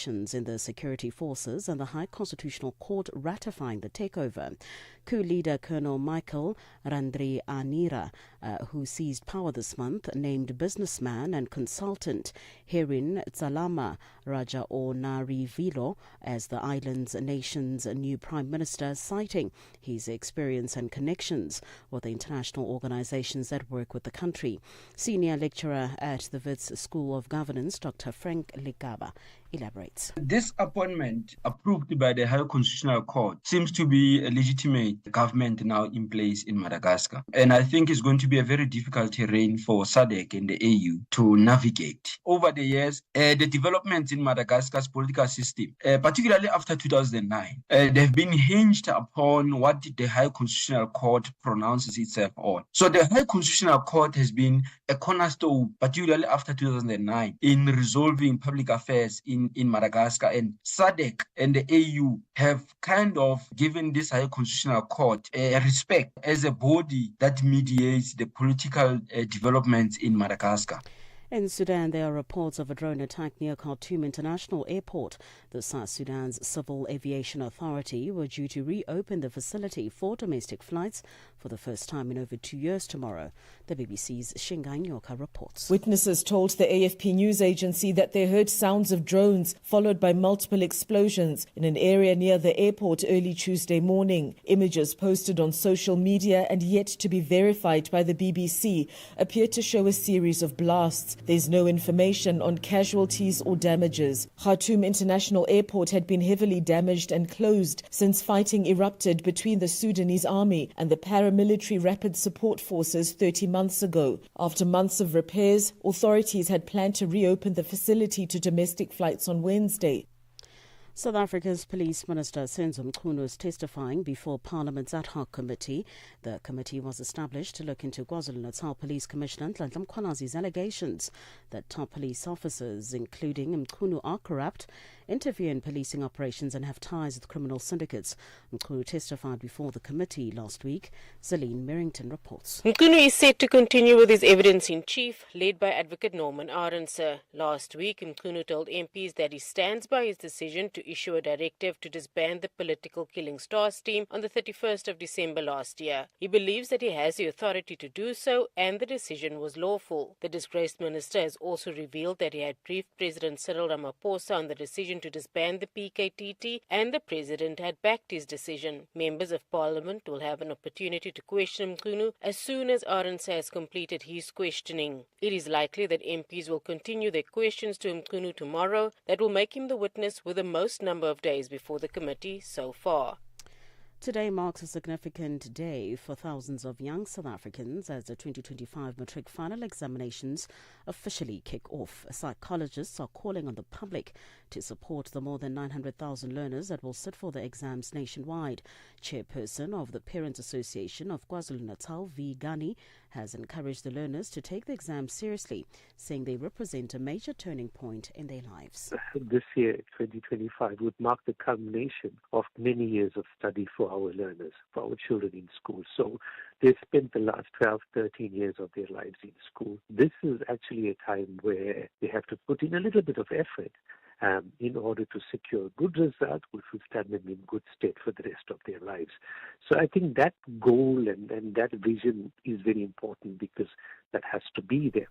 elections in the security forces and the High Constitutional Court ratifying the takeover. Coup leader Colonel Michael Randrianira, who seized power this month, named businessman and consultant Herin Tsalama Rajaonarivilo as the nation's new prime minister, citing his experience and connections with the international organizations that work with the country. Senior lecturer at the Wits School of Governance, Dr. Frank Ligaba, elaborates. This appointment, approved by the High Constitutional Court, seems to be a legitimate government now in place in Madagascar. And I think it's going to be a very difficult terrain for SADC and the AU to navigate. Over the years, the developments in Madagascar's political system, particularly after 2009, they've been hinged upon what the High Constitutional Court pronounces itself on. So the High Constitutional Court has been a cornerstone, particularly after 2009, in resolving public affairs in Madagascar, and SADC and the AU have kind of given this High Constitutional Court respect as a body that mediates the political developments in Madagascar. In Sudan, there are reports of a drone attack near Khartoum International Airport. The South Sudan's Civil Aviation Authority were due to reopen the facility for domestic flights for the first time in over 2 years tomorrow. The BBC's Shingai Nyoka reports. Witnesses told the AFP news agency that they heard sounds of drones followed by multiple explosions in an area near the airport early Tuesday morning. Images posted on social media and yet to be verified by the BBC appear to show a series of blasts. There's no information on casualties or damages. Khartoum International Airport had been heavily damaged and closed since fighting erupted between the Sudanese army and the paramilitary Rapid Support Forces 30 months ago. After months of repairs, authorities had planned to reopen the facility to domestic flights on Wednesday. South Africa's Police Minister Senzo Mchunu is testifying before Parliament's ad hoc committee. The committee was established to look into KwaZulu-Natal Police Commissioner Nhlanhla Mkhwanazi's allegations that top police officers, including Mchunu, are corrupt, interfere in policing operations and have ties with criminal syndicates. Mchunu testified before the committee last week. Celine Merrington reports. Mchunu is set to continue with his evidence-in-chief, led by Advocate Norman Arendse. Last week, Mchunu told MPs that he stands by his decision to issue a directive to disband the political Killing Stars team on the 31st of December last year. He believes that he has the authority to do so and the decision was lawful. The disgraced minister has also revealed that he had briefed President Cyril Ramaphosa on the decision to disband the PKTT and the president had backed his decision. Members of Parliament will have an opportunity to question Mchunu as soon as Arendse has completed his questioning. It is likely that MPs will continue their questions to Mchunu tomorrow that will make him the witness with the most number of days before the committee so far. Today marks a significant day for thousands of young South Africans as the 2025 matric final examinations officially kick off. Psychologists are calling on the public to support the more than 900,000 learners that will sit for the exams nationwide. Chairperson of the Parents Association of KwaZulu-Natal, V. Gani, has encouraged the learners to take the exams seriously, saying they represent a major turning point in their lives. This year, 2025, would mark the culmination of many years of study for our learners, for our children in school. So they spent the last 12, 13 years of their lives in school. This is actually a time where they have to put in a little bit of effort in order to secure a good result, which will stand them in good stead for the rest of their lives. So I think that goal and that vision is very important because that has to be there.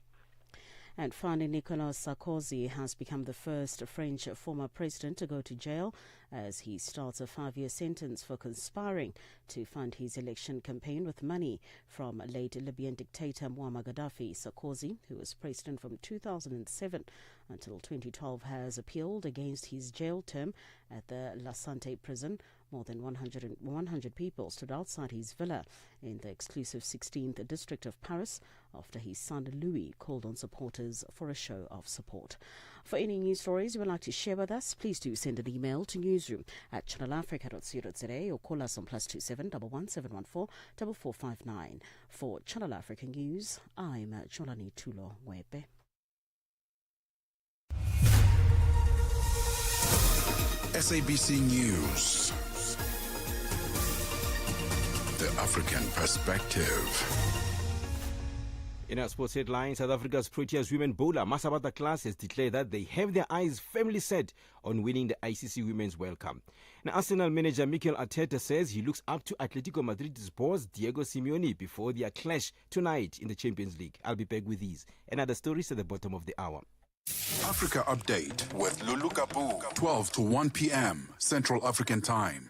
And finally, Nicolas Sarkozy has become the first French former president to go to jail as he starts a 5-year sentence for conspiring to fund his election campaign with money from late Libyan dictator Muammar Gaddafi. Sarkozy, who was president from 2007 until 2012, has appealed against his jail term at the La Santé prison. More than 100 people stood outside his villa in the exclusive 16th district of Paris after his son Louis called on supporters for a show of support. For any news stories you would like to share with us, please do send an email to newsroom@channelafrica.co.za or call us on +27 11714 4459. For Channel Africa News, I'm Cholani Tulo Webe. SABC News. The African Perspective. In our sports headlines, South Africa's Proteas women bowler Masabata Class has declared that they have their eyes firmly set on winning the ICC Women's World Cup. Now, Arsenal manager Mikel Arteta says he looks up to Atletico Madrid's boss Diego Simeone before their clash tonight in the Champions League. I'll be back with these and other stories at the bottom of the hour. Africa Update with Lulu Gaboo, 12 to 1 p.m. Central African Time.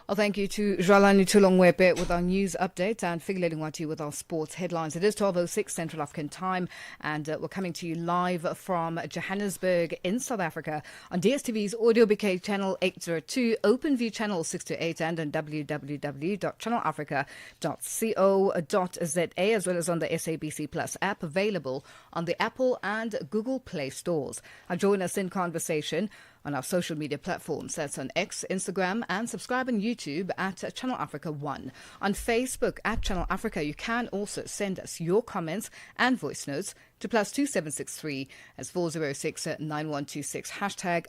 Well, thank you to Jalani Tulongwepe with our news update and Figile Lingwati with our sports headlines. It is 12:06 Central African Time, and we're coming to you live from Johannesburg in South Africa on DSTV's Audio Bouquet channel 802, OpenView channel 628, and on www.channelafrica.co.za, as well as on the SABC Plus app, available on the Apple and Google Play stores. Join us in conversation on our social media platforms. That's on X, Instagram, and subscribe on YouTube at Channel Africa 1. On Facebook at Channel Africa, you can also send us your comments and voice notes to +2763 as 406 9126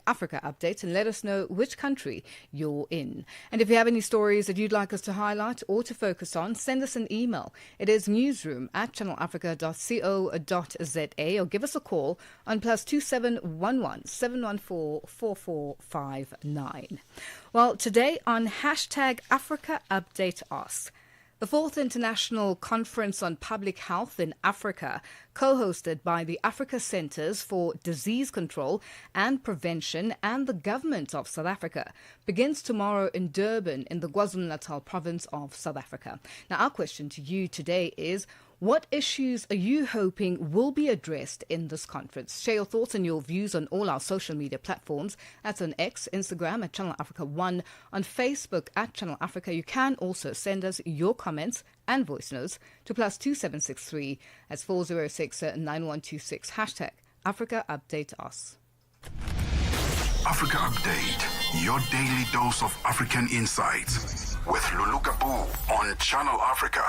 #Africa Update, and let us know which country you're in. And if you have any stories that you'd like us to highlight or to focus on, send us an email. It is newsroom@channelafrica.co.za, or give us a call on +2711 714 4459. Well, today on #Africa Update Asks, the 4th International Conference on Public Health in Africa, co-hosted by the Africa Centres for Disease Control and Prevention and the Government of South Africa, begins tomorrow in Durban in the KwaZulu-Natal province of South Africa. Now, our question to you today is, what issues are you hoping will be addressed in this conference? Share your thoughts and your views on all our social media platforms. That's on X, Instagram at Channel Africa 1, on Facebook at Channel Africa. You can also send us your comments and voice notes to +2763 as 406 9126 #Africa Update Us. Africa Update, your daily dose of African insights with Lulu Gaboo on Channel Africa.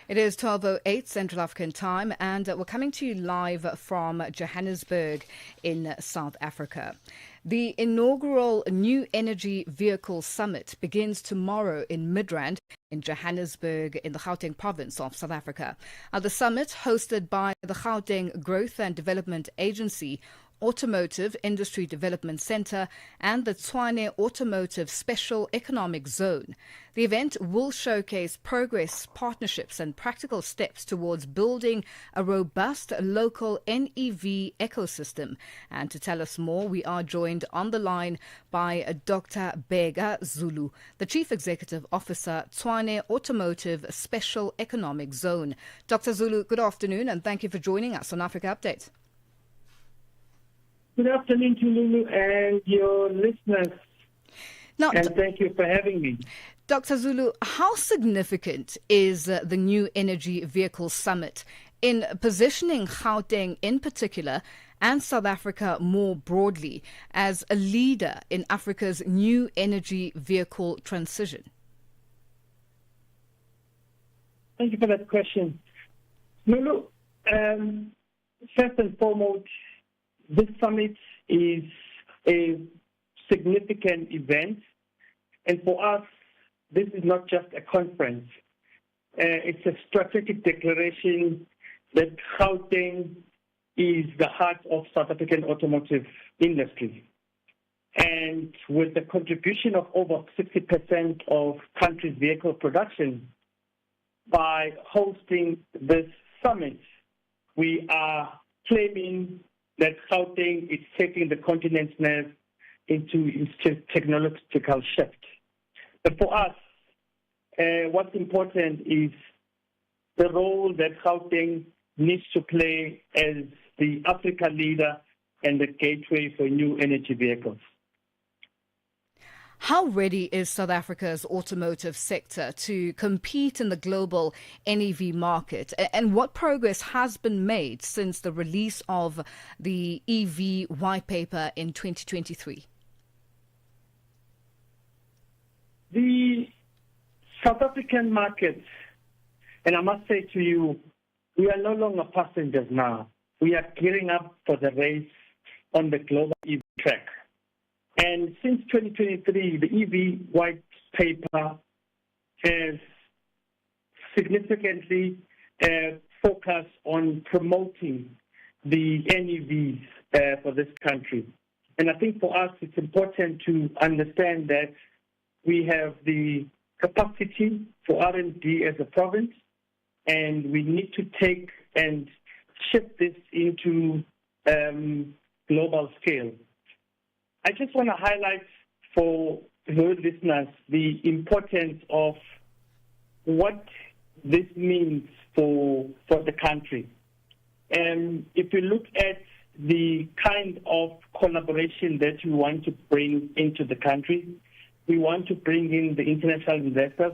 It is 12:08 Central African Time, and we're coming to you live from Johannesburg in South Africa. The inaugural New Energy Vehicle Summit begins tomorrow in Midrand in Johannesburg in the Gauteng province of South Africa. The summit, hosted by the Gauteng Growth and Development Agency, Automotive Industry Development Centre and the Tshwane Automotive Special Economic Zone. The event will showcase progress, partnerships and practical steps towards building a robust local NEV ecosystem. And to tell us more, we are joined on the line by Dr. Bheka Zulu, the Chief Executive Officer, Tshwane Automotive Special Economic Zone. Dr. Zulu, good afternoon and thank you for joining us on Africa Update. Good afternoon to Lulu and your listeners, and thank you for having me. Dr. Zulu, how significant is the New Energy Vehicle Summit in positioning Gauteng in particular and South Africa more broadly as a leader in Africa's new energy vehicle transition? Thank you for that question. Lulu, first and foremost, this summit is a significant event, and for us, this is not just a conference. It's a strategic declaration that Gauteng is the heart of South African automotive industry. And with the contribution of over 60% of country's vehicle production, by hosting this summit, we are claiming that Gauteng is taking the continent's nerve into its technological shift. But for us, what's important is the role that Gauteng needs to play as the Africa leader and the gateway for new energy vehicles. How ready is South Africa's automotive sector to compete in the global NEV market? And what progress has been made since the release of the EV white paper in 2023? The South African market, and I must say to you, we are no longer passengers now. We are gearing up for the race on the global EV track. And since 2023, the EV white paper has significantly focus on promoting the NEVs for this country. And I think for us, it's important to understand that we have the capacity for R&D as a province, and we need to take and shift this into global scale. I just want to highlight for your listeners the importance of what this means for the country. And if you look at the kind of collaboration that we want to bring into the country, we want to bring in the international investors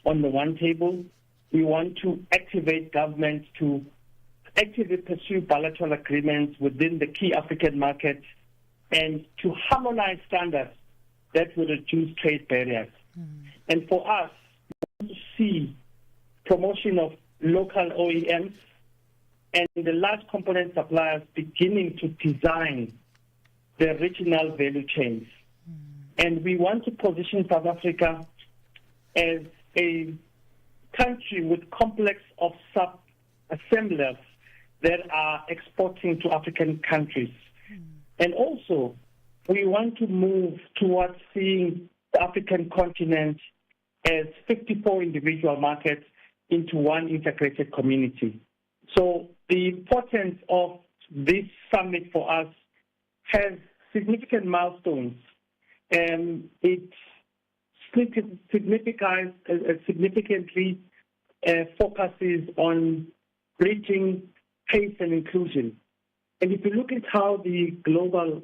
on the one table. We want to activate governments to actively pursue bilateral agreements within the key African markets and to harmonize standards that will reduce trade barriers. And for us, we want to see promotion of local OEMs and the large component suppliers beginning to design the regional value chains. And we want to position South Africa as a country with complex of sub-assemblers that are exporting to African countries. And also, we want to move towards seeing the African continent as 54 individual markets into one integrated community. So the importance of this summit for us has significant milestones, and it significantly focuses on bridging pace and inclusion. And if you look at how the global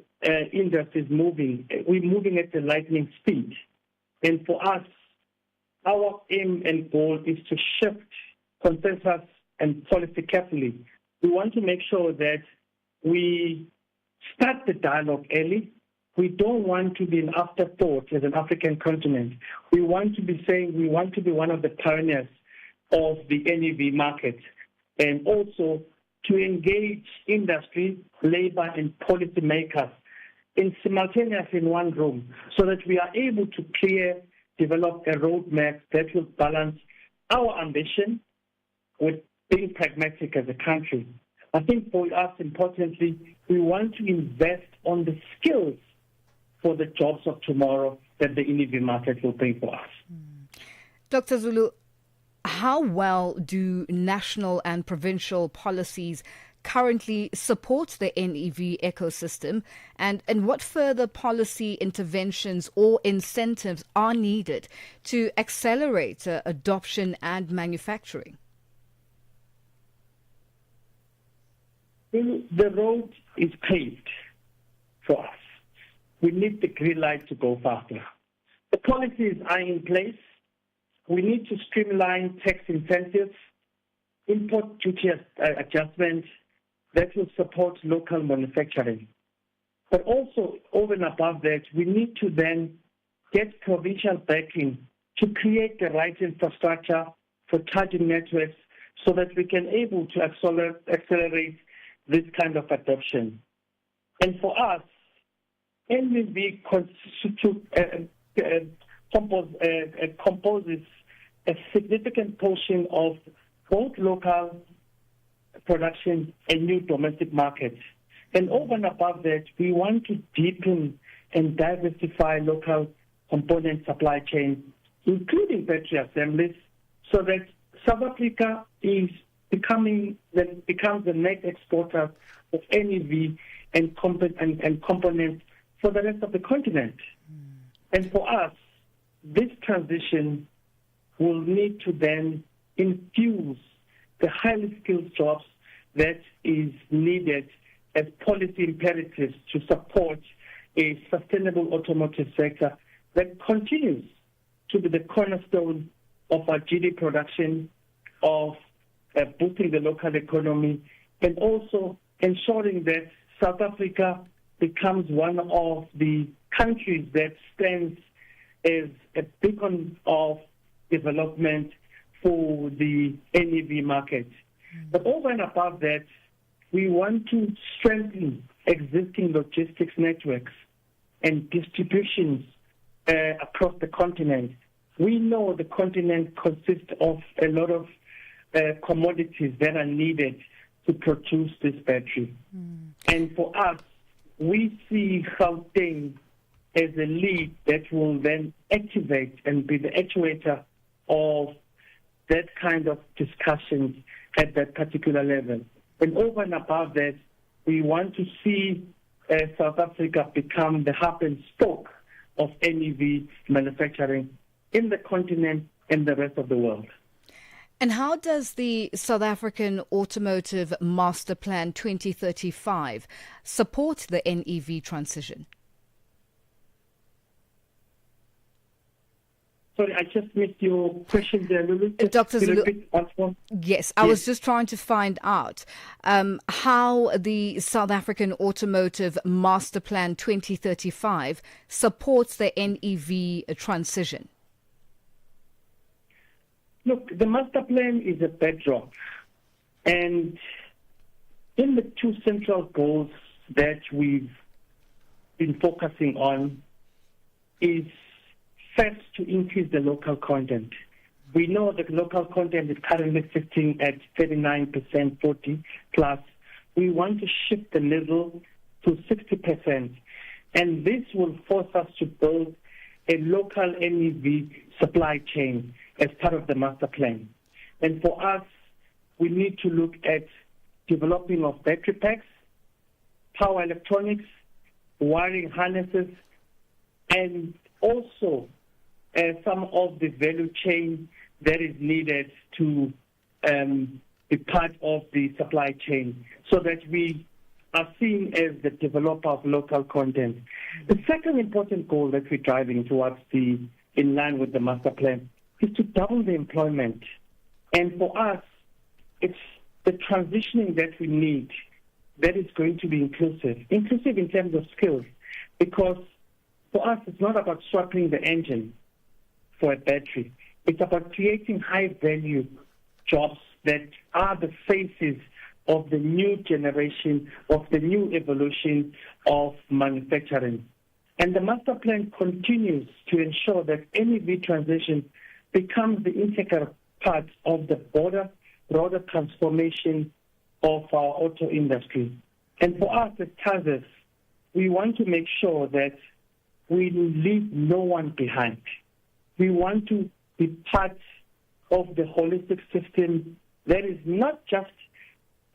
industry is moving, we're moving at a lightning speed. And for us, our aim and goal is to shift consensus and policy carefully. We want to make sure that we start the dialogue early. We don't want to be an afterthought as an African continent. We want to be saying we want to be one of the pioneers of the NEV market, and also to engage industry, labor, and policymakers simultaneously in one room, so that we are able to develop a roadmap that will balance our ambition with being pragmatic as a country. I think for us, importantly, we want to invest on the skills for the jobs of tomorrow that the NEV market will bring for us. Dr. Zulu, how well do national and provincial policies currently support the NEV ecosystem, and what further policy interventions or incentives are needed to accelerate adoption and manufacturing? The road is paved for us. We need the green light to go faster. The policies are in place. We need to streamline tax incentives, import duty adjustments that will support local manufacturing. But also, over and above that, we need to then get provincial backing to create the right infrastructure for charging networks so that we can able to accelerate this kind of adoption. And for us, NEV composes a significant portion of both local production and new domestic markets. And over and above that, we want to deepen and diversify local component supply chains, including battery assemblies, so that South Africa becomes the net exporter of NEV and components for the rest of the continent. And for us, this transition will need to then infuse the highly skilled jobs that is needed as policy imperatives to support a sustainable automotive sector that continues to be the cornerstone of our GDP production, of boosting the local economy, and also ensuring that South Africa becomes one of the countries that stands as a beacon of development for the NEV market. But over and above that, we want to strengthen existing logistics networks and distributions across the continent. We know the continent consists of a lot of commodities that are needed to produce this battery. And for us, we see Gauteng as a lead that will then activate and be the actuator of that kind of discussions at that particular level. And over and above that, we want to see South Africa become the hub and spoke of NEV manufacturing in the continent and the rest of the world. And how does the South African Automotive Master Plan 2035 support the NEV transition? Sorry, I just missed your question there, Lulu. Dr. Zulu, yes, I was just trying to find out how the South African Automotive Master Plan 2035 supports the NEV transition. Look, the master plan is a bedrock. And in the two central goals that we've been focusing on is first to increase the local content. We know that local content is currently sitting at 39%, 40 plus. We want to shift the level to 60%. And this will force us to build a local NEV supply chain as part of the master plan. And for us, we need to look at developing of battery packs, power electronics, wiring harnesses, and also some of the value chain that is needed to be part of the supply chain so that we are seen as the developer of local content. The second important goal that we're driving towards in line with the master plan is to double the employment. And for us, it's the transitioning that we need that is going to be inclusive in terms of skills, because for us, it's not about swapping the engine for a battery. It's about creating high-value jobs that are the faces of the new generation, of the new evolution of manufacturing. And the master plan continues to ensure that NEV transition becomes the integral part of the broader transformation of our auto industry. And for us at TASES, we want to make sure that we leave no one behind. We want to be part of the holistic system that is not just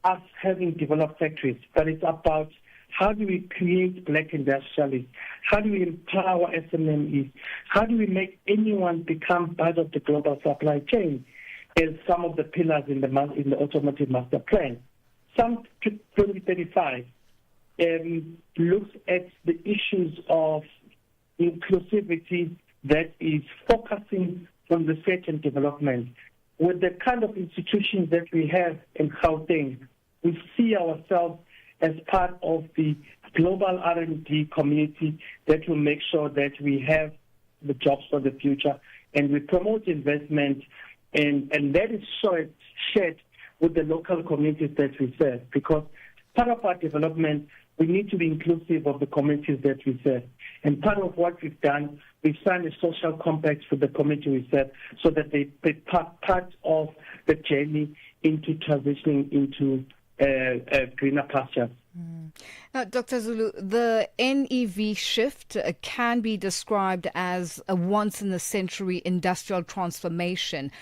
us having developed factories, but it's about how do we create black industrialists? How do we empower SMEs? How do we make anyone become part of the global supply chain? As some of the pillars in the automotive master plan. Some 2035 looks at the issues of inclusivity that is focusing on research and development. With the kind of institutions that we have in Gauteng, we see ourselves as part of the global R&D community that will make sure that we have the jobs for the future, and we promote investment, and that is shared with the local communities that we serve, because part of our development, we need to be inclusive of the communities that we serve. And part of what we've done, we've signed a social compact with the community we serve so that they be part of the journey into transitioning into greener pastures. Now, Dr. Zulu, the NEV shift can be described as a once-in-a-century industrial transformation.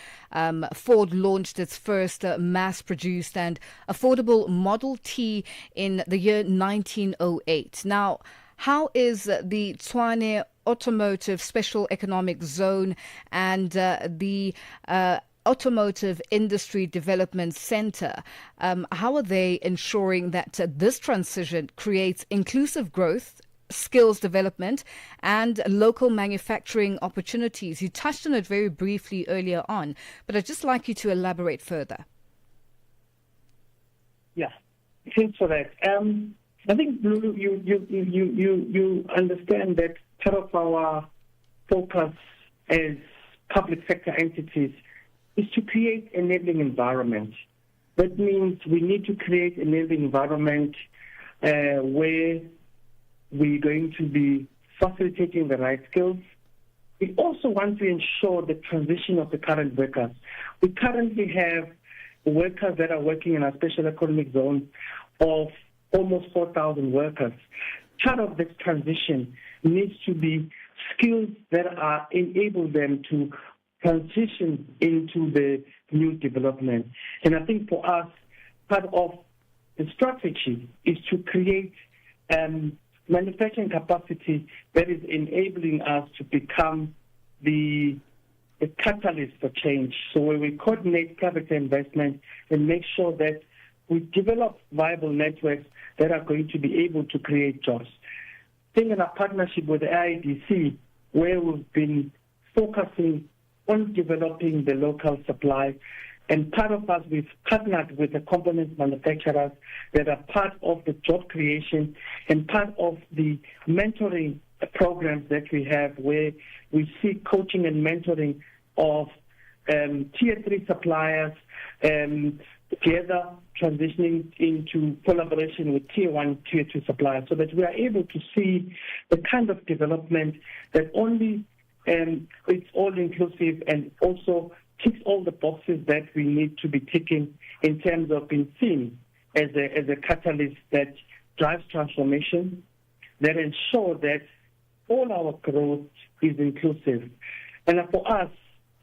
Ford launched its first mass-produced and affordable Model T in the year 1908. Now, how is the Tshwane Automotive Special Economic Zone and the Automotive Industry Development Center, how are they ensuring that this transition creates inclusive growth, skills development, and local manufacturing opportunities? You touched on it very briefly earlier on, but I'd just like you to elaborate further. Yeah, thanks for that. I think, Lulu, you understand that part of our focus as public sector entities is to create enabling environment. That means we need to create an enabling environment where we're going to be facilitating the right skills. We also want to ensure the transition of the current workers. We currently have workers that are working in our special economic zone of almost 4,000 workers. Part of this transition needs to be skills that are enable them to transition into the new development. And I think for us, part of the strategy is to create manufacturing capacity that is enabling us to become the catalyst for change. So where we coordinate private investment and make sure that we develop viable networks that are going to be able to create jobs. I think in our partnership with the IDC, where we've been focusing on developing the local supply, and part of us, we've partnered with the component manufacturers that are part of the job creation and part of the mentoring programs that we have, where we see coaching and mentoring of tier 3 suppliers together transitioning into collaboration with tier 1, tier 2 suppliers, so that we are able to see the kind of development that only it's all inclusive and also ticks all the boxes that we need to be ticking in terms of being seen as a catalyst that drives transformation, that ensure that all our growth is inclusive. And for us,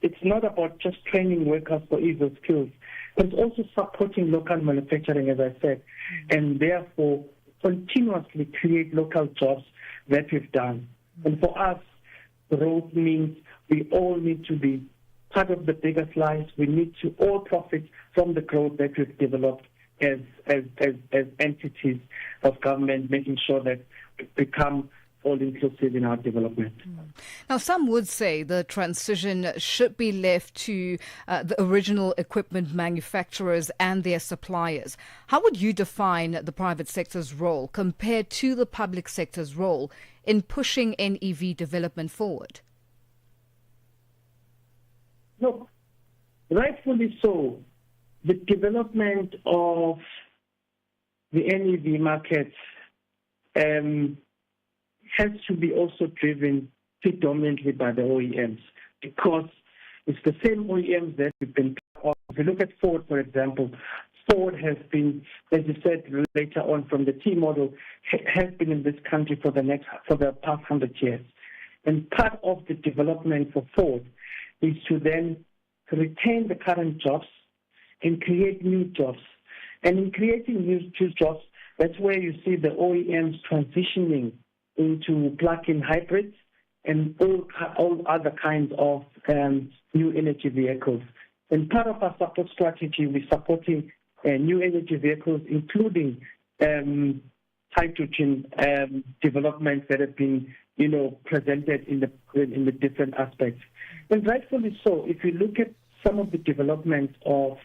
it's not about just training workers for ease of skills, but it's also supporting local manufacturing, as I said, and therefore continuously create local jobs that we've done. And for us, growth means we all need to be part of the bigger slice. We need to all profit from the growth that we've developed as entities of government, making sure that we become all-inclusive in our development. Now, some would say the transition should be left to the original equipment manufacturers and their suppliers. How would you define the private sector's role compared to the public sector's role in pushing NEV development forward? Look, rightfully so, the development of the NEV market has to be also driven predominantly by the OEMs, because it's the same OEMs that we've been on. If you look at Ford, for example, Ford has been, as you said later on from the T model, has been in this country for the past 100 years. And part of the development for Ford is to then retain the current jobs and create new jobs. And in creating new jobs, that's where you see the OEMs transitioning into plug-in hybrids and all other kinds of new energy vehicles. And part of our support strategy, we're supporting new energy vehicles, including hydrogen developments that have been, presented in the different aspects. And rightfully so, if you look at some of the developments of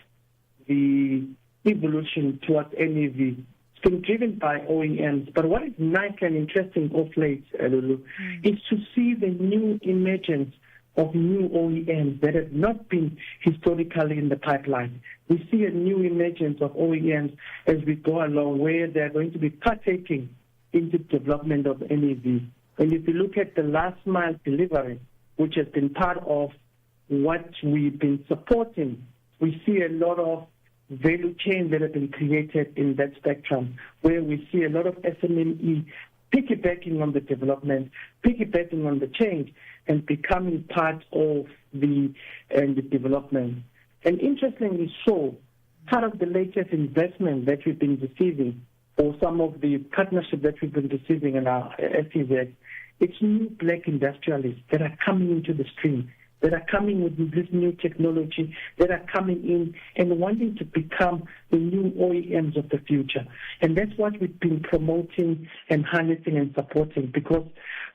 the evolution towards NEV, been driven by OEMs. But what is nice and interesting of late, Lulu, is to see the new emergence of new OEMs that have not been historically in the pipeline. We see a new emergence of OEMs as we go along, where they're going to be partaking in the development of NEV. And if you look at the last mile delivery, which has been part of what we've been supporting, we see a lot of value chain that have been created in that spectrum, where we see a lot of SME piggybacking on the development, piggybacking on the change, and becoming part of the development. And interestingly so, part of the latest investment that we've been receiving, or some of the partnership that we've been receiving in our SEZ, it's new black industrialists that are coming into the stream, that are coming with this new technology, that are coming in and wanting to become the new OEMs of the future. And that's what we've been promoting and harnessing and supporting, because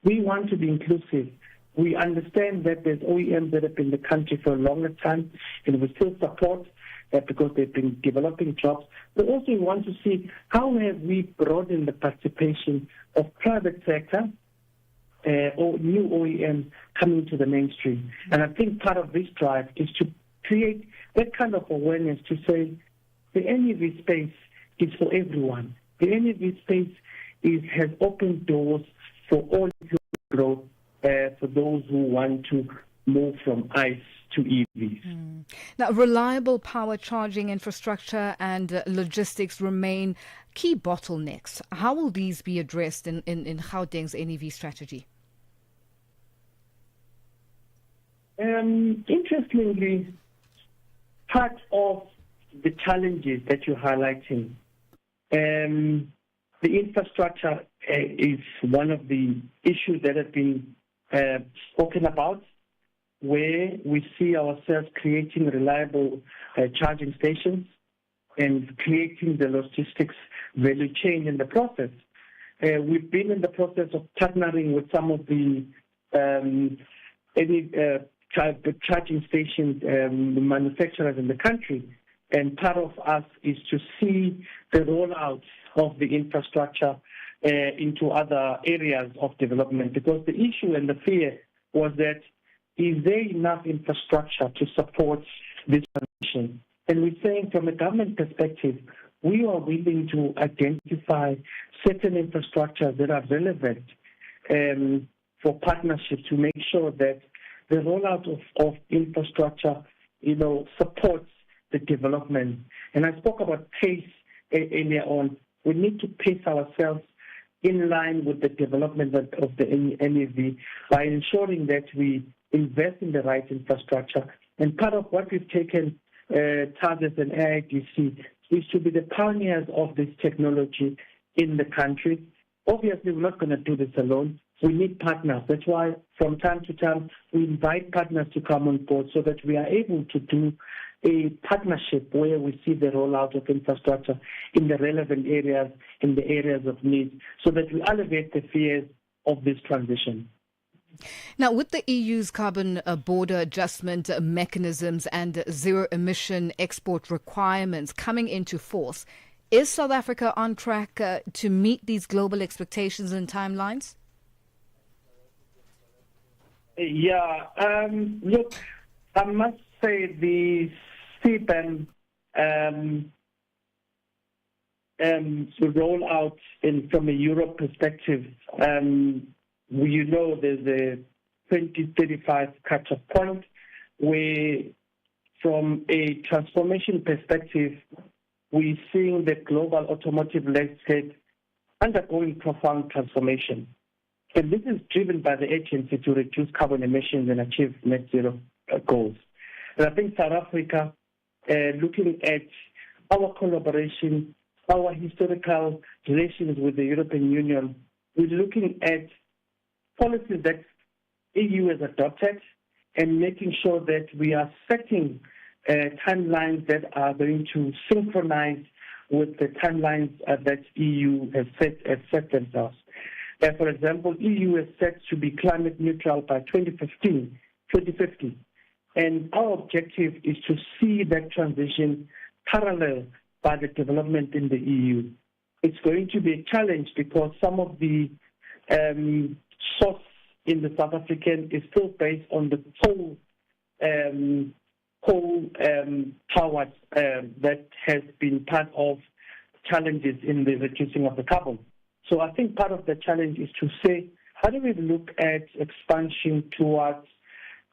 we want to be inclusive. We understand that there's OEMs that have been in the country for a longer time, and we still support that because they've been developing jobs. But also we want to see how have we broadened the participation of private sector or new OEMs coming to the mainstream. And I think part of this drive is to create that kind of awareness to say the NEV space is for everyone. The NEV space has opened doors for all growth for those who want to move from ICE to EVs. Now, reliable power charging infrastructure and logistics remain key bottlenecks. How will these be addressed in Gauteng's NEV strategy? Interestingly, part of the challenges that you're highlighting, the infrastructure is one of the issues that have been spoken about, where we see ourselves creating reliable charging stations and creating the logistics value chain in the process. We've been in the process of partnering with some of the charging station manufacturers in the country, and part of us is to see the rollout of the infrastructure into other areas of development, because the issue and the fear was that is there enough infrastructure to support this transition? And we're saying from a government perspective, we are willing to identify certain infrastructures that are relevant for partnership to make sure that the rollout of infrastructure, supports the development. And I spoke about pace earlier on. We need to pace ourselves in line with the development of the NEV by ensuring that we invest in the right infrastructure. And part of what we've taken targets and AIDC is to be the pioneers of this technology in the country. Obviously, we're not going to do this alone. We need partners. That's why from time to time we invite partners to come on board so that we are able to do a partnership where we see the rollout of infrastructure in the relevant areas, in the areas of need, so that we elevate the fears of this transition. Now, with the EU's carbon border adjustment mechanisms and zero-emission export requirements coming into force, is South Africa on track to meet these global expectations and timelines? Yeah, look, I must say the CBAM rollout from a Europe perspective, there's a 2035 cut-off point where, from a transformation perspective, we're seeing the global automotive landscape undergoing profound transformation. And this is driven by the urgency to reduce carbon emissions and achieve net zero goals. And I think South Africa, looking at our collaboration, our historical relations with the European Union, we're looking at policies that EU has adopted and making sure that we are setting timelines that are going to synchronize with the timelines that EU has set themselves. For example, EU is set to be climate neutral by 2050. And our objective is to see that transition parallel by the development in the EU. It's going to be a challenge because some of the source in the South African is still based on the coal power that has been part of challenges in the reducing of the carbon. So I think part of the challenge is to say, how do we look at expansion towards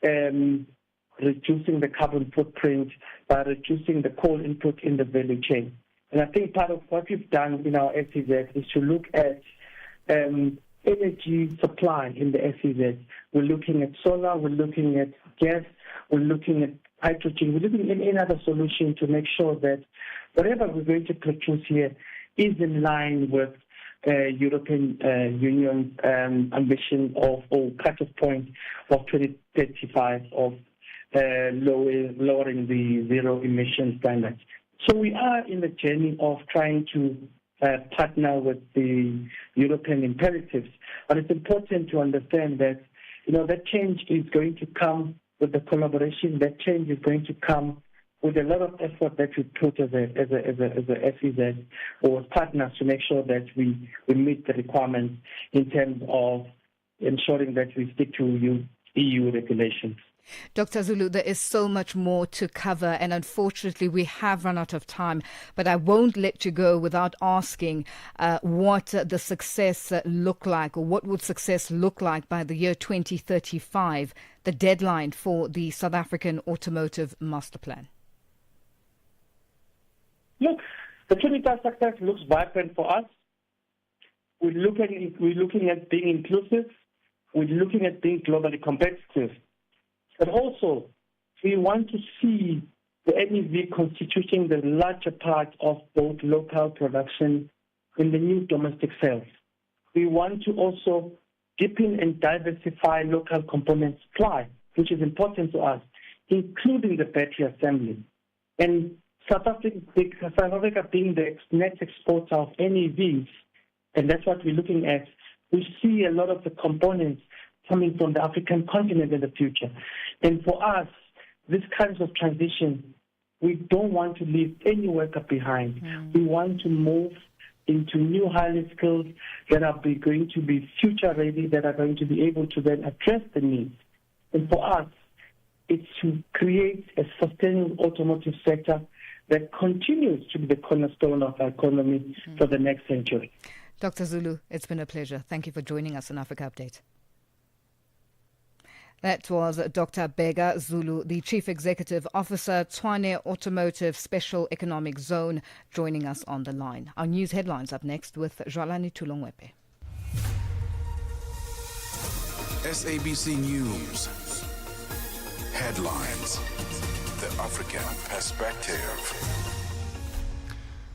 reducing the carbon footprint by reducing the coal input in the value chain? And I think part of what we've done in our SEZ is to look at energy supply in the SEZ. We're looking at solar, we're looking at gas, we're looking at hydrogen, we're looking at any other solution to make sure that whatever we're going to produce here is in line with European Union ambition or cut-off point of 2035 of lowering the zero emission standards. So we are in the journey of trying to partner with the European imperatives, but it's important to understand that that change is going to come with the collaboration. That change is going to come with a lot of effort that we put as a SEZ or partners to make sure that we meet the requirements in terms of ensuring that we stick to EU regulations. Dr. Zulu, there is so much more to cover, and unfortunately we have run out of time, but I won't let you go without asking what the success look like, or what would success look like by the year 2035, the deadline for the South African Automotive Master Plan. Look, the 2030 success looks vibrant for us. We're looking at being inclusive. We're looking at being globally competitive. But also, we want to see the NEV constituting the larger part of both local production and the new domestic sales. We want to also deepen and diversify local component supply, which is important to us, including the battery assembly. And South Africa being the net exporter of NEVs, and that's what we're looking at, we see a lot of the components coming from the African continent in the future. And for us, this kind of transition, we don't want to leave any worker behind. We want to move into new highly skilled that are going to be future ready, that are going to be able to then address the needs. And for us, it's to create a sustainable automotive sector that continues to be the cornerstone of our economy for the next century. Dr. Zulu, it's been a pleasure. Thank you for joining us on Africa Update. That was Dr. Bega Zulu, the Chief Executive Officer, Tshwane Automotive Special Economic Zone, joining us on the line. Our news headlines up next with Jwalani Tulongwepe. SABC News. Headlines. The African Perspective.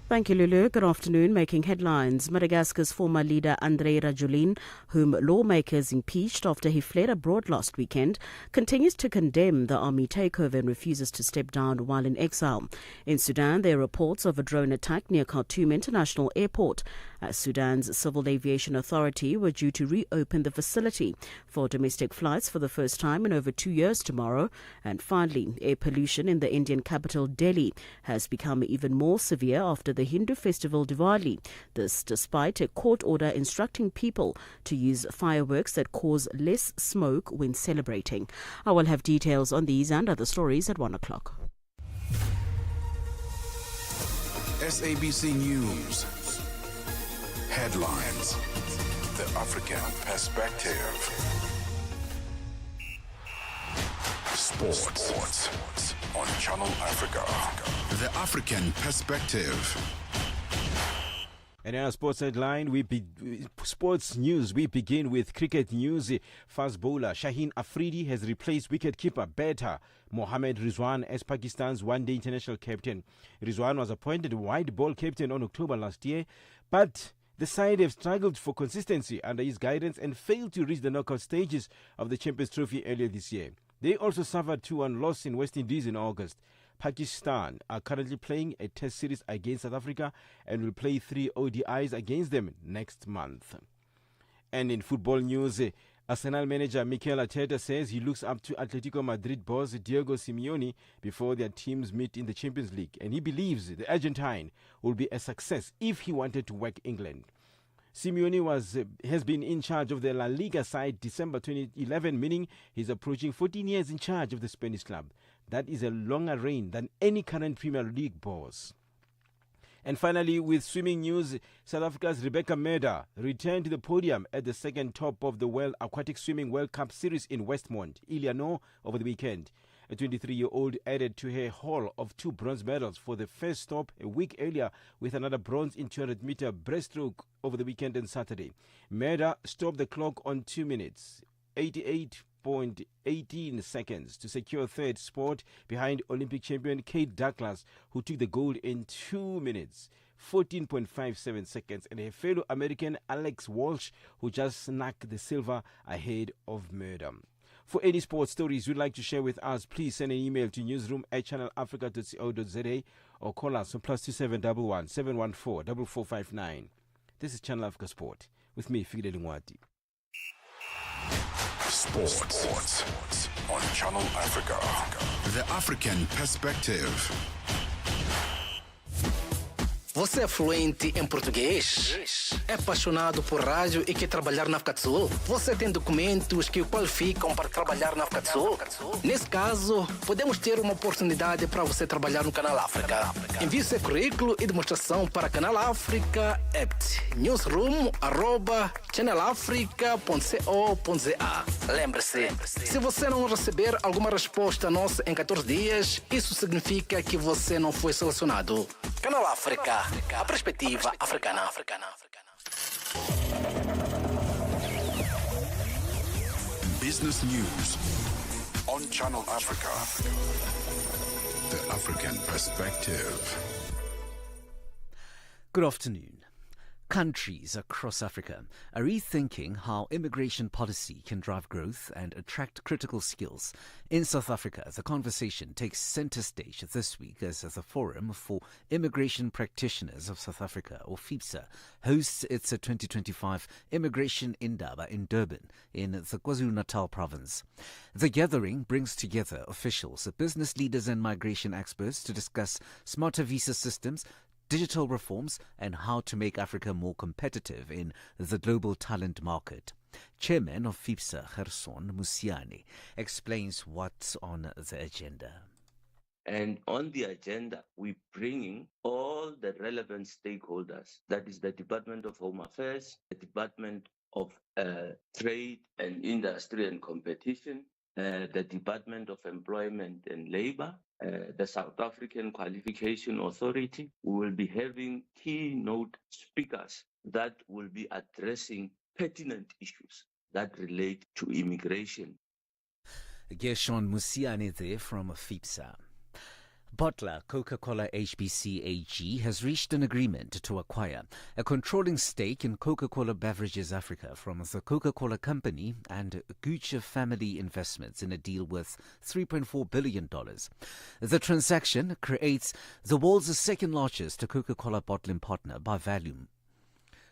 Thank you, Lulu. Good afternoon. Making headlines, Madagascar's former leader André Rajoelina, whom lawmakers impeached after he fled abroad last weekend, continues to condemn the army takeover and refuses to step down while in exile. In Sudan, there are reports of a drone attack near Khartoum International Airport, as Sudan's Civil Aviation Authority were due to reopen the facility for domestic flights for the first time in over 2 years tomorrow. And finally, air pollution in the Indian capital Delhi has become even more severe after the Hindu festival Diwali. This despite a court order instructing people to use fireworks that cause less smoke when celebrating. I will have details on these and other stories at 1 o'clock. SABC News. Headlines. The African Perspective. Sports on Channel Africa. The African Perspective. And in our sports headline, sports news, we begin with cricket news. Fast bowler Shaheen Afridi has replaced wicketkeeper batter Mohammad Rizwan as Pakistan's one-day international captain. Rizwan was appointed white ball captain on October last year, but the side have struggled for consistency under his guidance and failed to reach the knockout stages of the Champions Trophy earlier this year. They also suffered 2-1 loss in West Indies in August. Pakistan are currently playing a test series against South Africa and will play 3 ODIs against them next month. And in football news, Arsenal manager Mikel Arteta says he looks up to Atletico Madrid boss Diego Simeone before their teams meet in the Champions League, and he believes the Argentine will be a success if he wanted to work England. Simeone has been in charge of the La Liga side December 2011, meaning he's approaching 14 years in charge of the Spanish club. That is a longer reign than any current Premier League boss. And finally, with swimming news, South Africa's Rebecca Meder returned to the podium at the second top of the World Aquatic Swimming World Cup Series in Westmont, Illinois, over the weekend. A 23-year-old added to her haul of 2 bronze medals for the first stop a week earlier with another bronze in 200-meter breaststroke over the weekend and Saturday. Meder stopped the clock on 2 minutes, 88.18 seconds to secure third spot behind Olympic champion Kate Douglas, who took the gold in 2 minutes, 14.57 seconds, and her fellow American Alex Walsh, who just snagged the silver ahead of Meder. For any sports stories you'd like to share with us, please send an email to newsroom@channelafrica.co.za or call us on +2711 714 4459. This is Channel Africa Sport with me, Fidel Ngwati. Sports on Channel Africa. The African Perspective. Você é fluente em português? É apaixonado por rádio e quer trabalhar na África do Sul? Você tem documentos que o qualificam para trabalhar na África do Sul? Nesse caso, podemos ter uma oportunidade para você trabalhar no Canal África. Envie seu currículo e demonstração para Canal África at newsroom@channelafrica.co.za. Lembre-se, se você não receber alguma resposta nossa em 14 dias, isso significa que você não foi selecionado. Canal África, a perspectiva africana. Business News on Channel Africa. The African Perspective. Good afternoon. Countries across Africa are rethinking how immigration policy can drive growth and attract critical skills. In South Africa, the conversation takes center stage this week as the Forum for Immigration Practitioners of South Africa, or FIPSA, hosts its 2025 Immigration Indaba in Durban, in the KwaZulu-Natal province. The gathering brings together officials, business leaders and migration experts to discuss smarter visa systems, digital reforms, and how to make Africa more competitive in the global talent market. Chairman of FIPSA, Gerson Musiane, explains what's on the agenda. And on the agenda, we're bringing all the relevant stakeholders. That is the Department of Home Affairs, the Department of Trade and Industry and Competition, the Department of Employment and Labor, the South African Qualification Authority. We will be having keynote speakers that will be addressing pertinent issues that relate to immigration. Gershon Musiane there from FIPSA. Bottler Coca-Cola HBC AG has reached an agreement to acquire a controlling stake in Coca-Cola Beverages Africa from the Coca-Cola Company and Gucci Family Investments in a deal worth $3.4 billion. The transaction creates the world's second largest Coca-Cola bottling partner by volume.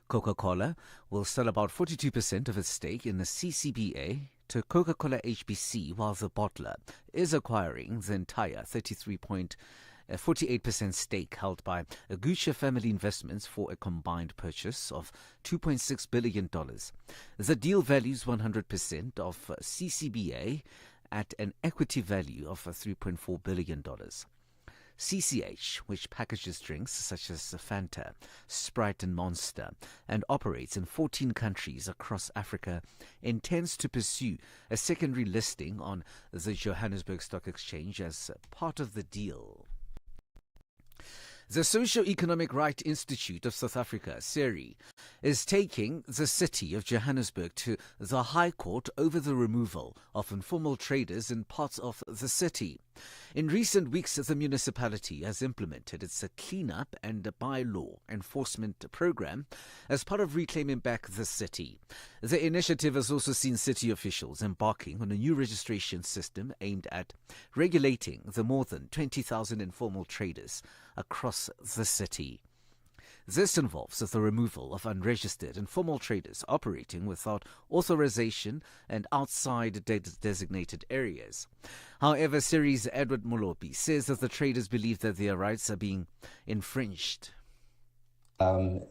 Coca-Cola will sell about 42% of its stake in the CCBA to Coca-Cola HBC, while the bottler is acquiring the entire 33.48% stake held by Gucci Family Investments for a combined purchase of $2.6 billion. The deal values 100% of CCBA at an equity value of $3.4 billion. CCH, which packages drinks such as Fanta, Sprite and Monster, and operates in 14 countries across Africa, intends to pursue a secondary listing on the Johannesburg Stock Exchange as part of the deal. The Socio-Economic Right Institute of South Africa, SERI, is taking the city of Johannesburg to the High Court over the removal of informal traders in parts of the city. In recent weeks, the municipality has implemented its clean-up and bylaw enforcement program as part of reclaiming back the city. The initiative has also seen city officials embarking on a new registration system aimed at regulating the more than 20,000 informal traders across the city. This involves the removal of unregistered informal traders operating without authorization and outside designated areas. However, SERI's Edward Molopi says that the traders believe that their rights are being infringed.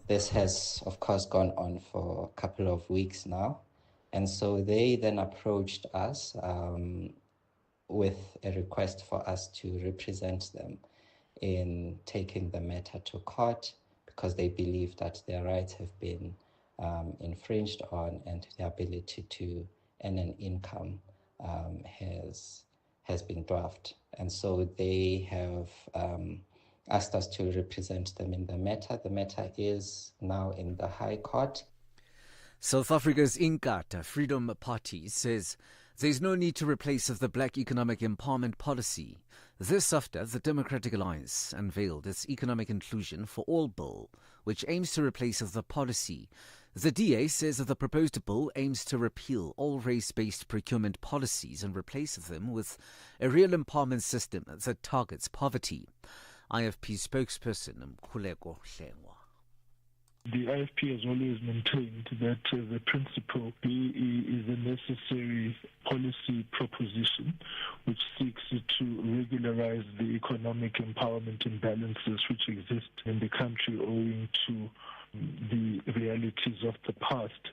This has, of course, gone on for a couple of weeks now. And so they then approached us with a request for us to represent them in taking the matter to court, because they believe that their rights have been infringed on and their ability to earn an income has been dwarfed. And so they have asked us to represent them in the matter. The matter is now in the High Court. South Africa's Inkatha Freedom Party says there is no need to replace the Black Economic Empowerment Policy. This after the Democratic Alliance unveiled its Economic Inclusion for All Bill, which aims to replace the policy. The DA says that the proposed bill aims to repeal all race-based procurement policies and replace them with a real empowerment system that targets poverty. IFP spokesperson Mkhuleko Hlengwa. The IFP has always maintained that the principle BE is a necessary policy proposition which seeks to regularize the economic empowerment imbalances which exist in the country owing to the realities of the past.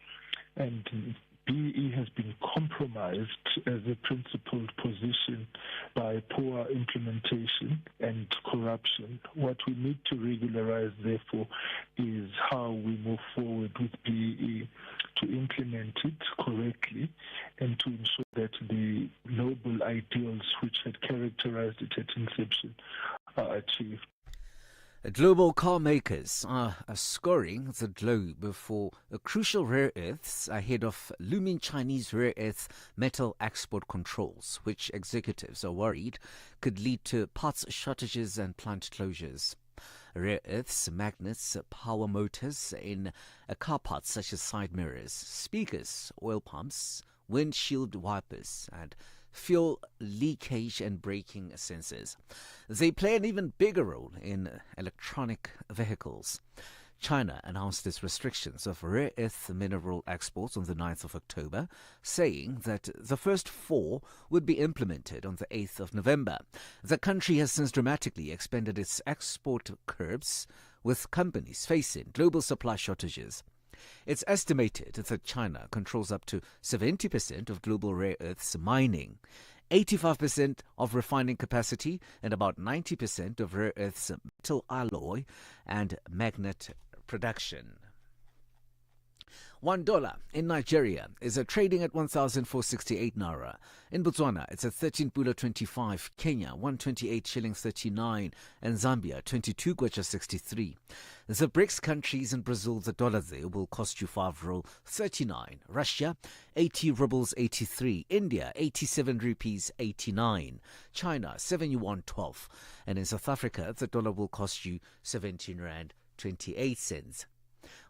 And BE has been compromised as a principled position by poor implementation and corruption. What we need to regularize, therefore, is how we move forward with BE to implement it correctly and to ensure that the noble ideals which had characterized it at inception are achieved. Global car makers are scoring the globe for crucial rare earths ahead of looming Chinese rare earth metal export controls, which executives are worried could lead to parts shortages and plant closures. Rare earths, magnets, power motors in car parts such as side mirrors, speakers, oil pumps, windshield wipers, and fuel leakage and braking sensors. They play an even bigger role in electronic vehicles. China announced its restrictions of rare earth mineral exports on the 9th of October, saying that the first 4 would be implemented on the 8th of November. The country has since dramatically expanded its export curbs, with companies facing global supply shortages. It's estimated that China controls up to 70% of global rare earths mining, 85% of refining capacity, and about 90% of rare earths metal alloy and magnet production. $1 in Nigeria is trading at 1,468 naira. In Botswana, it's at 13.25. Kenya, 128 shillings 39. And Zambia, 22 kwacha 63. The BRICS countries and Brazil, the dollar there will cost you 5.39. Russia, 80 rubles 83. India, 87 rupees 89. China, 7 yuan 12. And in South Africa, the dollar will cost you 17 rand 28 cents.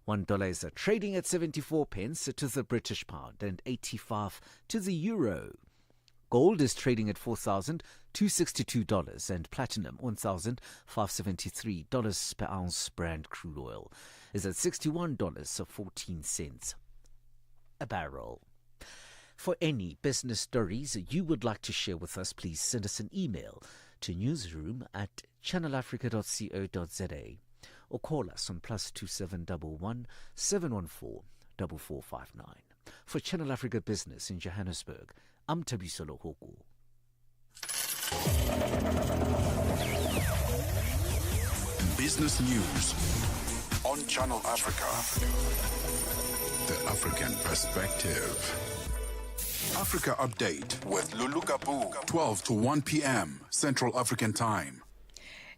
$1 is trading at 74 pence to the British pound and 85 to the euro. Gold is trading at $4,262 and platinum $1,573 per ounce. Brand crude oil is at $61.14 a barrel. For any business stories you would like to share with us, please send us an email to newsroom@channelafrica.co.za. or call us on +2711 714 4459. For Channel Africa Business in Johannesburg, I'm Tabisolo Hoku. Business news on Channel Africa. The African perspective. Africa Update with Lulu Gaboo, 12 to 1 p.m. Central African Time.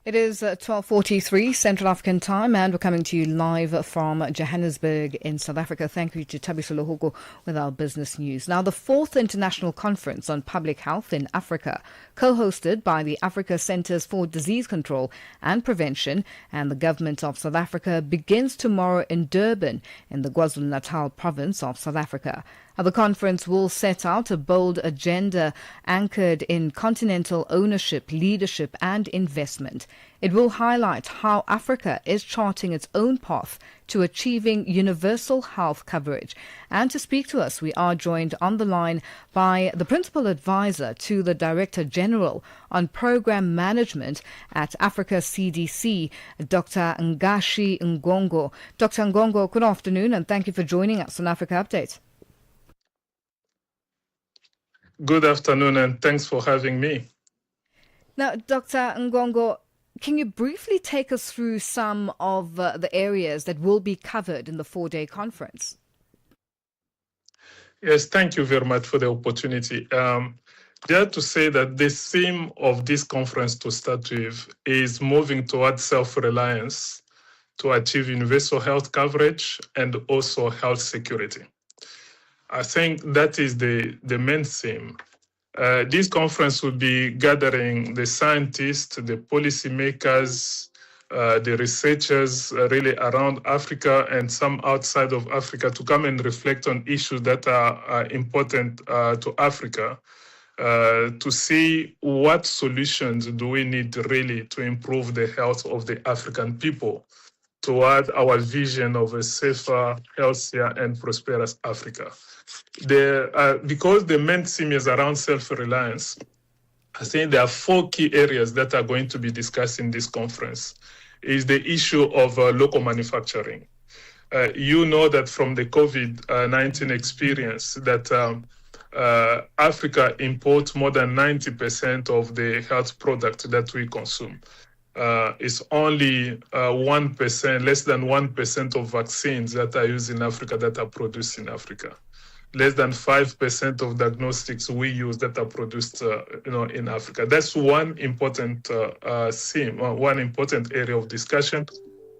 It is 12:43 Central African Time, and we're coming to you live from Johannesburg in South Africa. Thank you to Tabisolo Hogo with our business news. Now, the 4th International Conference on Public Health in Africa, co-hosted by the Africa Centres for Disease Control and Prevention and the Government of South Africa, begins tomorrow in Durban in the KwaZulu-Natal province of South Africa. The conference will set out a bold agenda anchored in continental ownership, leadership and investment. It will highlight how Africa is charting its own path to achieving universal health coverage. And to speak to us, we are joined on the line by the Principal Advisor to the Director General on Program Management at Africa CDC, Dr. Ngashi Ngongo. Dr. Ngongo, good afternoon and thank you for joining us on Africa Update. Good afternoon and thanks for having me. Now, Dr. Ngongo, can you briefly take us through some of the areas that will be covered in the 4-day conference? Yes, thank you very much for the opportunity. Dare to say that the theme of this conference to start with is moving towards self-reliance to achieve universal health coverage and also health security. I think that is the main theme. This conference will be gathering the scientists, the policymakers, the researchers really around Africa and some outside of Africa to come and reflect on issues that are important to Africa, to see what solutions do we need really to improve the health of the African people. toward our vision of a safer, healthier, and prosperous Africa. Because the main theme is around self-reliance, I think there are 4 key areas that are going to be discussed in this conference. Is the issue of local manufacturing. You know that from the COVID-19 experience that Africa imports more than 90% of the health products that we consume. It's only 1%, less than 1% of vaccines that are used in Africa that are produced in Africa. Less than 5% of diagnostics we use that are produced, in Africa. That's one important theme, one important area of discussion.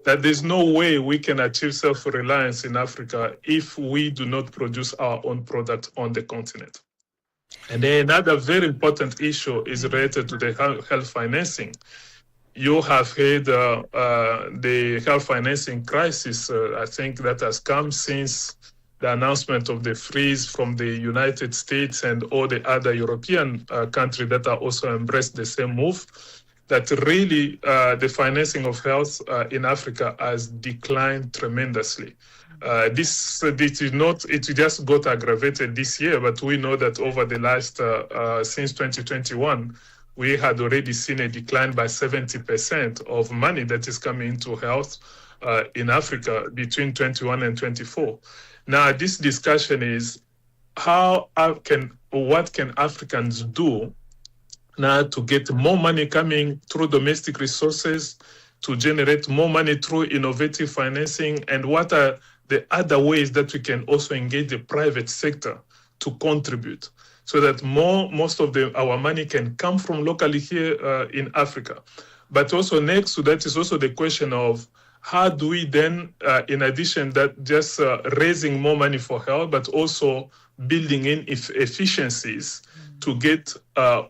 That there's no way we can achieve self-reliance in Africa if we do not produce our own product on the continent. And then another very important issue is related to the health financing. You have heard the health financing crisis, I think that has come since the announcement of the freeze from the United States and all the other European countries that are also embraced the same move, that really the financing of health in Africa has declined tremendously. This just got aggravated this year, but we know that over the last, since 2021, we had already seen a decline by 70% of money that is coming into health in Africa between 21 and 24. Now, this discussion is what can Africans do now to get more money coming through domestic resources, to generate more money through innovative financing, and what are the other ways that we can also engage the private sector to contribute so that most of our money can come from locally here in Africa. But also next to that is also the question of how do we then, in addition that just raising more money for health, but also building in efficiencies to get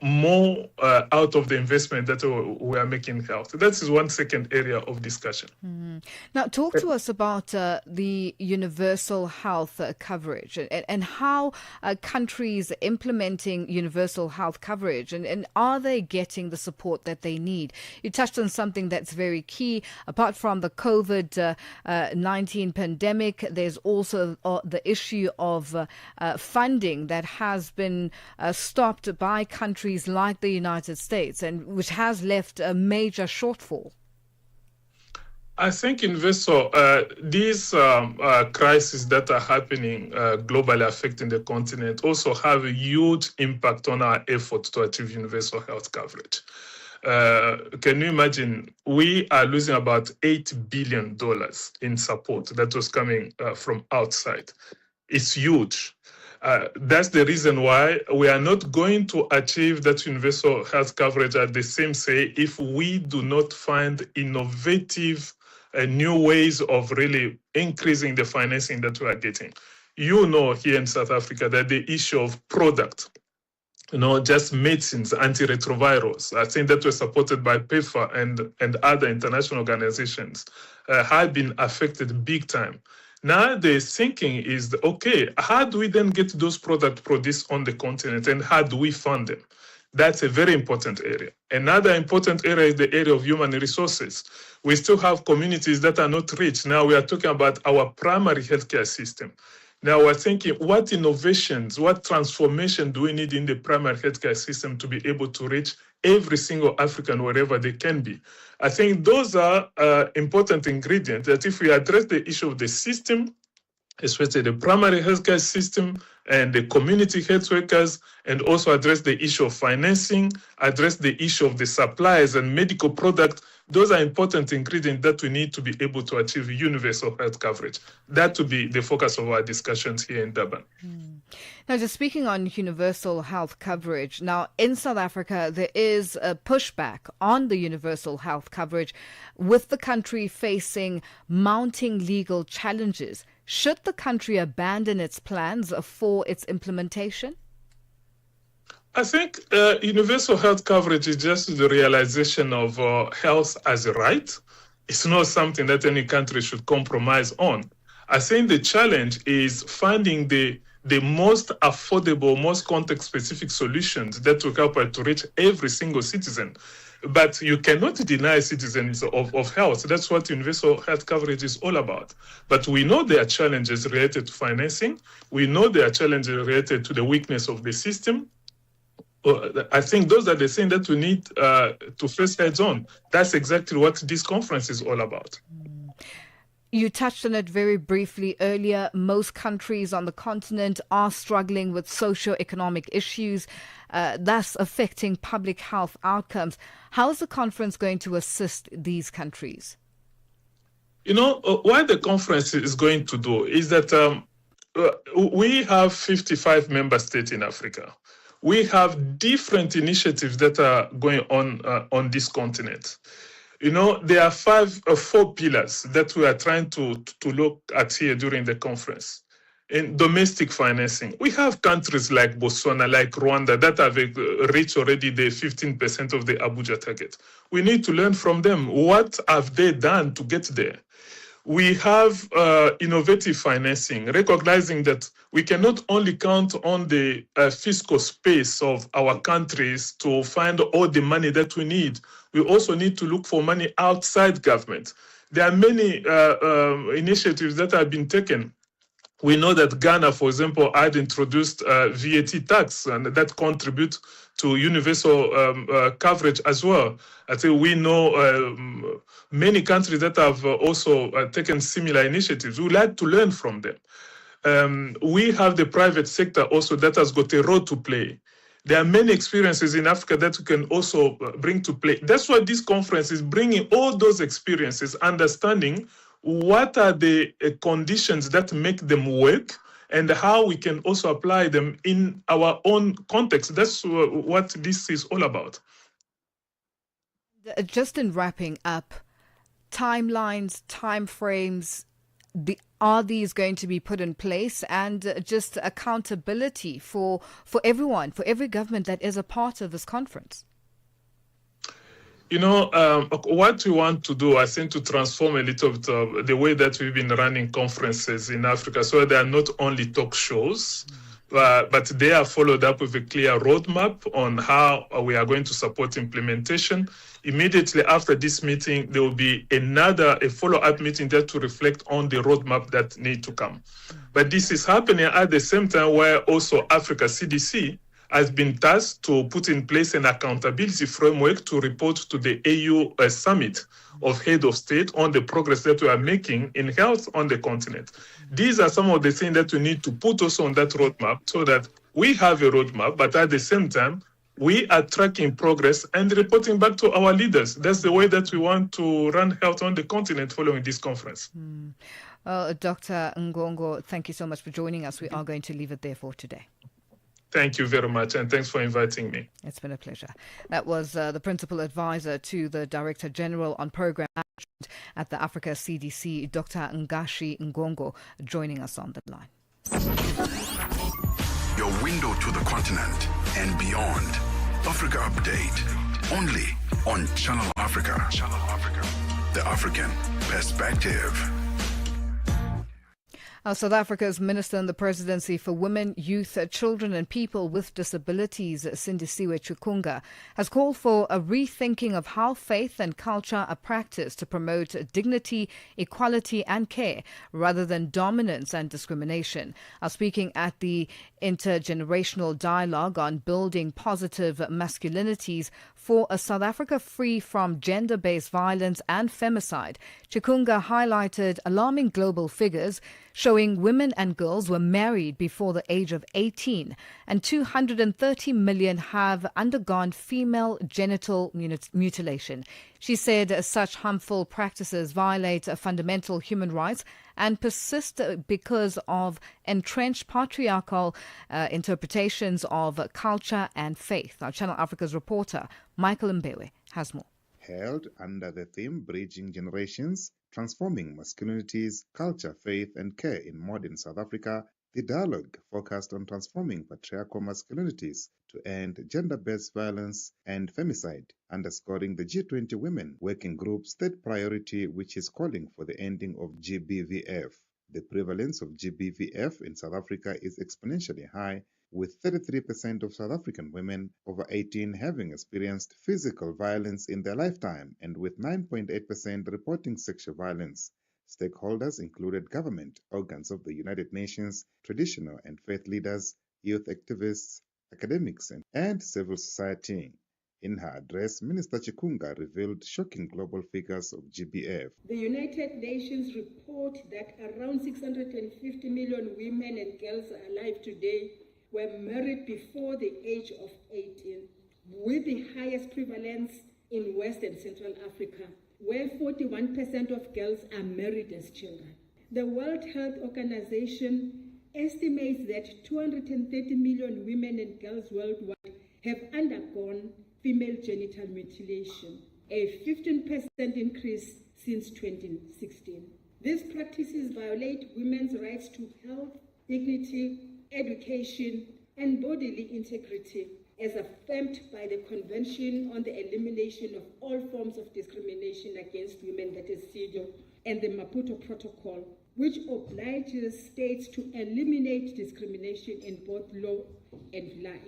more out of the investment that we are making in health. That is one second area of discussion. Now, talk to us about the universal health coverage and how countries implementing universal health coverage and are they getting the support that they need? You touched on something that's very key. Apart from the COVID-19 pandemic, there's also the issue of funding that has been stopped by countries like the United States, and which has left a major shortfall. I think, Investor, these crises that are happening globally affecting the continent also have a huge impact on our efforts to achieve universal health coverage. Can you imagine? We are losing about $8 billion in support that was coming from outside. It's huge. That's the reason why we are not going to achieve that universal health coverage at the same say if we do not find innovative new ways of really increasing the financing that we are getting. You know, here in South Africa that the issue of product, just medicines, antiretrovirals, I think that was supported by PEPFAR and other international organizations, have been affected big time. Now the thinking is, okay, how do we then get those products produced on the continent and how do we fund them? That's a very important area. Another important area is the area of human resources. We still have communities that are not rich. Now we are talking about our primary healthcare system. Now we're thinking, what innovations, what transformation do we need in the primary healthcare system to be able to reach every single African wherever they can be? I think those are important ingredients that if we address the issue of the system, especially the primary healthcare system and the community health workers, and also address the issue of financing, address the issue of the supplies and medical products, those are important ingredients that we need to be able to achieve universal health coverage. That will be the focus of our discussions here in Durban. Now, just speaking on universal health coverage, now in South Africa, there is a pushback on the universal health coverage with the country facing mounting legal challenges. Should the country abandon its plans for its implementation? I think universal health coverage is just the realization of health as a right. It's not something that any country should compromise on. I think the challenge is finding the most affordable, most context-specific solutions that will help us to reach every single citizen. But you cannot deny citizens of health. That's what universal health coverage is all about. But we know there are challenges related to financing. We know there are challenges related to the weakness of the system. I think those are the things that we need to face heads on. That's exactly what this conference is all about. You touched on it very briefly earlier. Most countries on the continent are struggling with socio-economic issues, thus affecting public health outcomes. How is the conference going to assist these countries? What the conference is going to do is that we have 55 member states in Africa. We have different initiatives that are going on this continent. There are four pillars that we are trying to look at here during the conference. In domestic financing, we have countries like Botswana, like Rwanda, that have reached already the 15% of the Abuja target. We need to learn from them. What have they done to get there? We have innovative financing, recognizing that we cannot only count on the fiscal space of our countries to find all the money that we need. We also need to look for money outside government. There are many initiatives that have been taken. We know that Ghana, for example, had introduced VAT tax, and that contributes to universal coverage as well. I think we know many countries that have also taken similar initiatives. We would like to learn from them. We have the private sector also that has got a role to play. There are many experiences in Africa that we can also bring to play. That's why this conference is bringing all those experiences, understanding what are the conditions that make them work and how we can also apply them in our own context. That's what this is all about. Just in wrapping up, timelines, timeframes, are these going to be put in place, and just accountability for everyone, for every government that is a part of this conference? What we want to do, I think, to transform a little bit of the way that we've been running conferences in Africa, so they are not only talk shows, but they are followed up with a clear roadmap on how we are going to support implementation. Immediately after this meeting, there will be a follow-up meeting that to reflect on the roadmap that need to come. But this is happening at the same time where also Africa CDC has been tasked to put in place an accountability framework to report to the AU Summit of Head of State on the progress that we are making in health on the continent. These are some of the things that we need to put also on that roadmap so that we have a roadmap, but at the same time, we are tracking progress and reporting back to our leaders. That's the way that we want to run health on the continent following this conference. Well, Dr. Ngongo, thank you so much for joining us. We are going to leave it there for today. Thank you very much, and thanks for inviting me. It's been a pleasure. That was the Principal Advisor to the Director General on Program Management at the Africa CDC, Dr. Ngashi Ngongo, joining us on the line. Your window to the continent and beyond. Africa Update, only on Channel Africa. Channel Africa. The African Perspective. South Africa's Minister in the Presidency for Women, Youth, Children and People with Disabilities, Sindisiwe Chikunga, has called for a rethinking of how faith and culture are practiced to promote dignity, equality and care rather than dominance and discrimination. Speaking at the intergenerational dialogue on building positive masculinities for a South Africa free from gender-based violence and femicide, Chikunga highlighted alarming global figures showing women and girls were married before the age of 18 and 230 million have undergone female genital mutilation. She said such harmful practices violate fundamental human rights and persist because of entrenched patriarchal interpretations of culture and faith. Our Channel Africa's reporter, Michael Mbewe, has more. Held under the theme Bridging Generations, Transforming Masculinities, Culture, Faith and Care in Modern South Africa, the dialogue focused on transforming patriarchal masculinities to end gender-based violence and femicide, underscoring the G20 Women Working Group's third priority, which is calling for the ending of GBVF. The prevalence of GBVF in South Africa is exponentially high, with 33% of South African women over 18 having experienced physical violence in their lifetime, and with 9.8% reporting sexual violence. Stakeholders included government, organs of the United Nations, traditional and faith leaders, youth activists, academics, and civil society. In her address, Minister Chikunga revealed shocking global figures of GBF. The United Nations report that around 650 million women and girls alive today were married before the age of 18, with the highest prevalence in West and Central Africa, where 41% of girls are married as children. The World Health Organization estimates that 230 million women and girls worldwide have undergone female genital mutilation, a 15% increase since 2016. These practices violate women's rights to health, dignity, education, and bodily integrity, as affirmed by the Convention on the Elimination of All Forms of Discrimination Against Women, that is CEDAW, and the Maputo Protocol, which obliges states to eliminate discrimination in both law and life.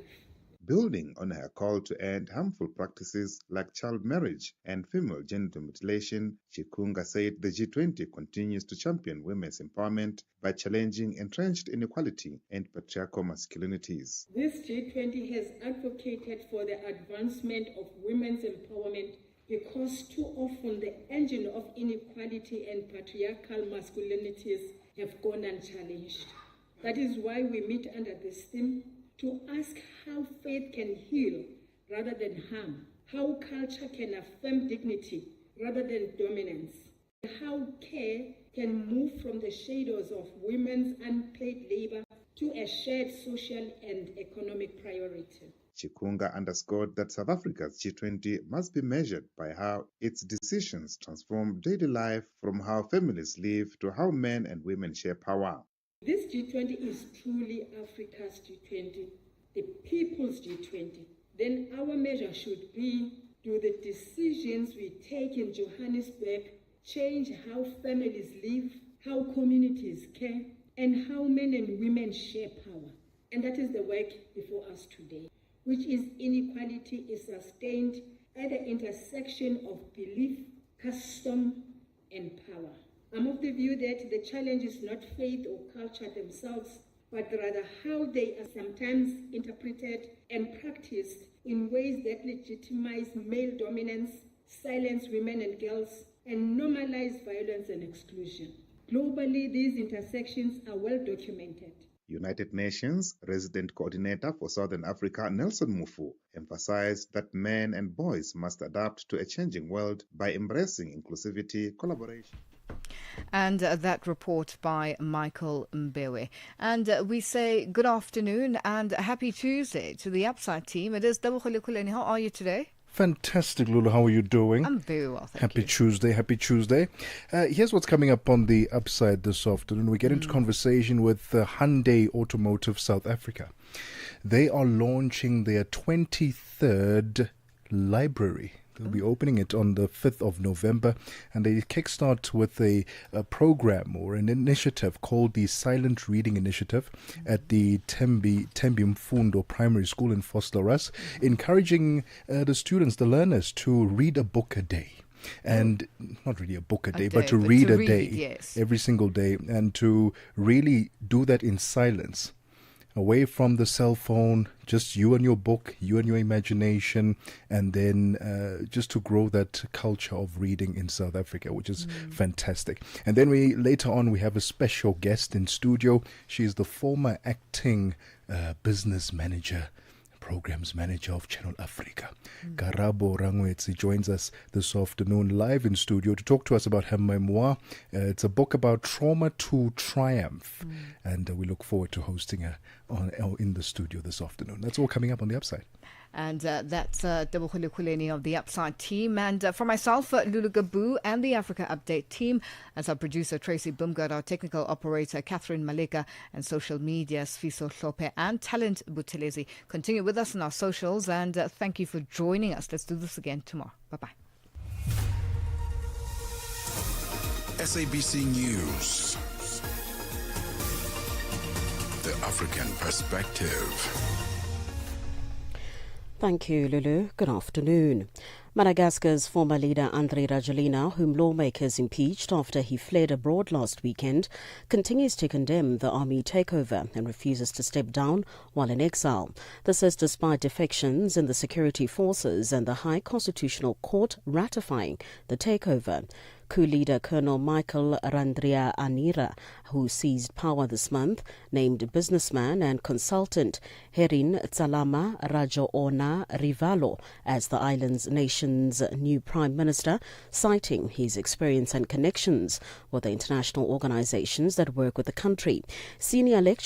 Building on her call to end harmful practices like child marriage and female genital mutilation, Chikunga said the G20 continues to champion women's empowerment by challenging entrenched inequality and patriarchal masculinities. This G20 has advocated for the advancement of women's empowerment because too often the engine of inequality and patriarchal masculinities have gone unchallenged. That is why we meet under this theme, to ask how faith can heal rather than harm, how culture can affirm dignity rather than dominance, how care can move from the shadows of women's unpaid labor to a shared social and economic priority. Chikunga underscored that South Africa's G20 must be measured by how its decisions transform daily life, from how families live to how men and women share power. This G20 is truly Africa's G20, the people's G20. Then our measure should be, do the decisions we take in Johannesburg change how families live, how communities care, and how men and women share power? And that is the work before us today, which is inequality is sustained at the intersection of belief, custom, and power. I'm of the view that the challenge is not faith or culture themselves, but rather how they are sometimes interpreted and practiced in ways that legitimize male dominance, silence women and girls, and normalize violence and exclusion. Globally, these intersections are well documented. United Nations Resident Coordinator for Southern Africa, Nelson Mufu, emphasized that men and boys must adapt to a changing world by embracing inclusivity, collaboration. And that report by Michael Mbewe. And we say good afternoon and happy Tuesday to the Upside team. It is Dabukhole Khuleni. How are you today? Fantastic, Lulu. How are you doing? I'm very well, thank Happy you. Tuesday, happy Tuesday. Here's what's coming up on the Upside this afternoon. We get into conversation with Hyundai Automotive South Africa. They are launching their 23rd library. They'll be opening it on the 5th of November, and they kickstart with a program or an initiative called the Silent Reading Initiative at the Tembi Mfundo Primary School in Vosloorus, encouraging the students, the learners, to read a book a day. And not really a book a day, but to read a day, yes. Every single day, and to really do that in silence. Away from the cell phone, just you and your book, you and your imagination, and then just to grow that culture of reading in South Africa, which is fantastic. And then later on we have a special guest in studio. She's the former acting business manager, programs manager of Channel Africa. Karabo Rangwetsi joins us this afternoon live in studio to talk to us about her memoir. It's a book about trauma to triumph, and we look forward to hosting her in the studio this afternoon. That's all coming up on The Upside. And that's Dabukhole Khuleni of the Upside team. And for myself, Lulu Gaboo and the Africa Update team, as our producer Tracy Bumgard, our technical operator Catherine Maleka, and social media Sfiso Hlope and talent Butelezi. Continue with us on our socials, and thank you for joining us. Let's do this again tomorrow. Bye-bye. SABC News. The African perspective. Thank you, Lulu. Good afternoon. Madagascar's former leader Andry Rajoelina, whom lawmakers impeached after he fled abroad last weekend, continues to condemn the army takeover and refuses to step down while in exile. This is despite defections in the security forces and the High Constitutional Court ratifying the takeover. Coup leader Colonel Michael Randrianirina, who seized power this month, named businessman and consultant Herin Tsalama Rajoona Rivalo as the nation's new prime minister, citing his experience and connections with the international organizations that work with the country. Senior lecturer